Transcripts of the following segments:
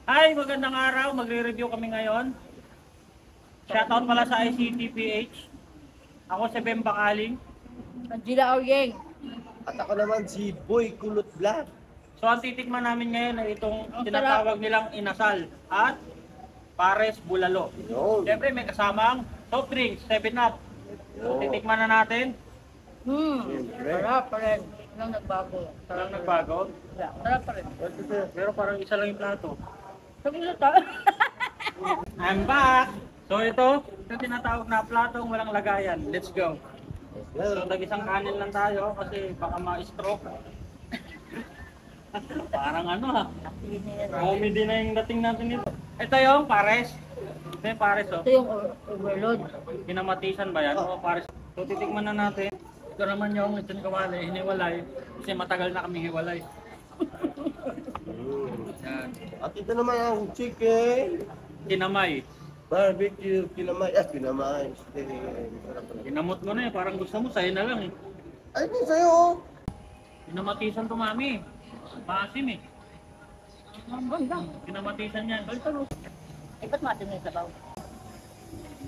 Hi, magandang araw. Magre-review kami ngayon. Shoutout pala sa ICTPH. Ako si Bem Bakaling. Angela Auyeng. At ako naman si Boy Kulot Vlog. So ang titikman namin ngayon ay itong Ang tinatawag nilang inasal at pares bulalo. Yun. Siyempre may kasamang soft drinks, 7-Up. So titikman na natin. Siyempre. Sarap pa rin. Walang nagbago. Walang nagbago. Sarap pa rin. Pero parang isa lang yung plato. Sabi na ta. I'm back! So ito tinatawag na platong walang lagayan. Let's go. So tag-isang kanin lang tayo kasi baka ma-stroke. Parang ano ha. Comedy na yung dating natin nito. Ito yung pares. Ito yung pares oh. Ito yung overload. Kinamatisan ba yan? O pares. So titikman na natin. Ito naman yung lechon kawali, hiniwalay. Kasi matagal na kami hiwalay. Yan. At ito naman ang chicken Kinamay. barbecue kinamay. Kinamay. Sarap pala. Kinamot mo na eh. Parang gusto mo, sa'yo na lang eh. Ay, din sa'yo. Kinamatisan to mami. Maasim eh. Ang ganda. Kinamatisan yan. Eh, ba't matin na yung sabaw?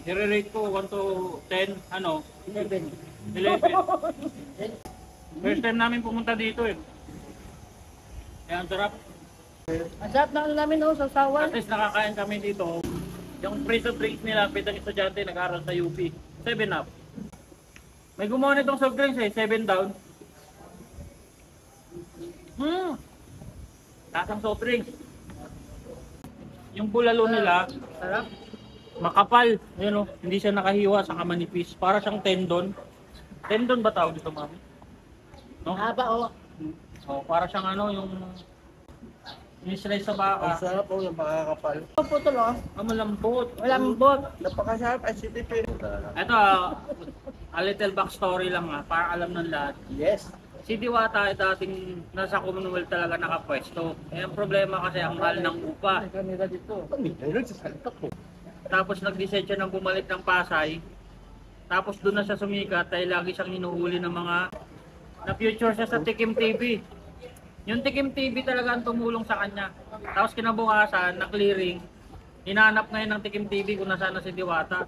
I-rate ko 1 to 10, ano? 11. 11. First time namin pumunta dito eh. Kaya ang sarap. Ang sarap na ano namin sa sawan. At least nakakain kami dito. Yung free soft drinks nila, pitang estudyante nag-aaral sa UP. 7-Up. May gumawa nitong soft drinks eh, 7 down. Lasang soft drinks. Yung bulalo nila, Sarap. makapal. Ayun oh, hindi siya nakahiwa sa manipis. Para siyang tendon. Tendon ba tawag dito, mami? No? Haba o. So, para siyang ano, yung slice sa Ang baka. sarap po yung pakakapal. Ito putol o. Malambot. Walang bot. Napakasarap ay CTP. Ito, a little backstory lang para alam ng lahat. Yes. Si Diwata ay dating nasa Commonwealth talaga nakapwesto. Eh, ang problema kasi ang mahal ng upa. Kanila dito. Kami, ay nagsasalita po. Tapos nag-decide siya ng bumalik ng Pasay. Tapos doon na siya sumikat dahil lagi siyang hinuhuli ng mga na-future siya sa Tikim TV. Yung Tikim TV talaga ang tumulong sa kanya. Tapos kinabukasan, na-clearing. Hinanap ngayon ng Tikim TV kung nasaan na si Diwata.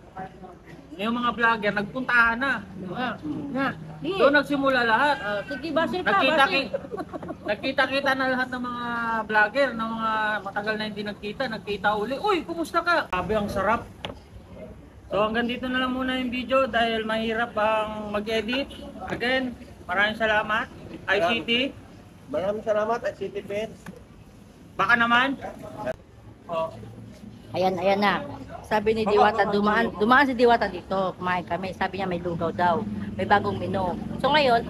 Yung mga vlogger, nagpuntahan na. Na. Doon nagsimula lahat. Sige, basil pa. Basil. Nagkita-kita na lahat ng mga vlogger, ng mga matagal na hindi nagkita uli. Uy, kumusta ka? Sabi, ang sarap. So hanggang dito na lang muna yung video dahil mahirap ang mag-edit. Again, maraming salamat. ICT, Maraming salamat at CTP. baka naman. Oh, Ayan na. Sabi ni Diwata, dumaan si Diwata dito. Kumain kami. Sabi niya may lugaw daw. May bagong menu. So ngayon,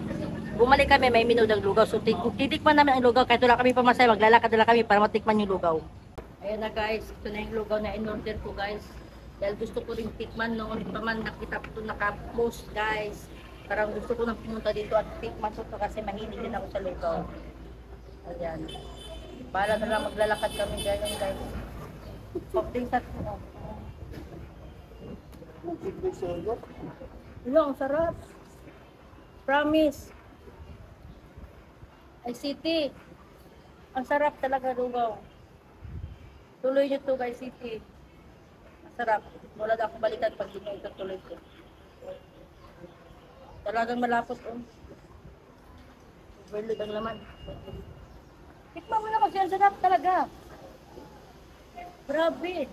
bumalik kami, may menu ng lugaw. So titikman namin ang lugaw. Kahit wala kami pamasay, maglalakad na lang kami para matikman yung lugaw. Ayan na guys. Ito na yung lugaw na in-order ko guys. Dahil gusto ko rin tikman noon pa man nakita ko ito naka-post guys. Parang gusto ko nang pumunta dito at tikman ko ito kasi mahilig din ako sa lugaw. Ayan. Para na lang maglalakad kami ganyan guys. Pagting sa Hello, ang sarap. Promise. ICT. Ang sarap talaga lugaw. Tuloy nyo to guys, ICT. Ang sarap. Wala na akong balikan pag di nyo ito tuloy ko. Talagang malapot oh. Overload ang laman. Tikman mo na kasi ang sarap talaga. Grabe.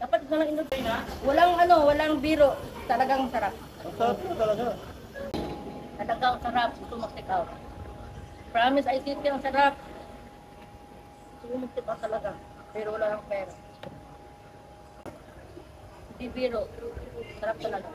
Dapat na lang inod na. Walang biro. Talagang sarap. Ang sarap po talaga. Talagang sarap. Gusto mag-take out. Promise, ICT ang sarap. Gusto mag-take out talaga. Pero wala lang pera. Hindi biro. Sarap talaga.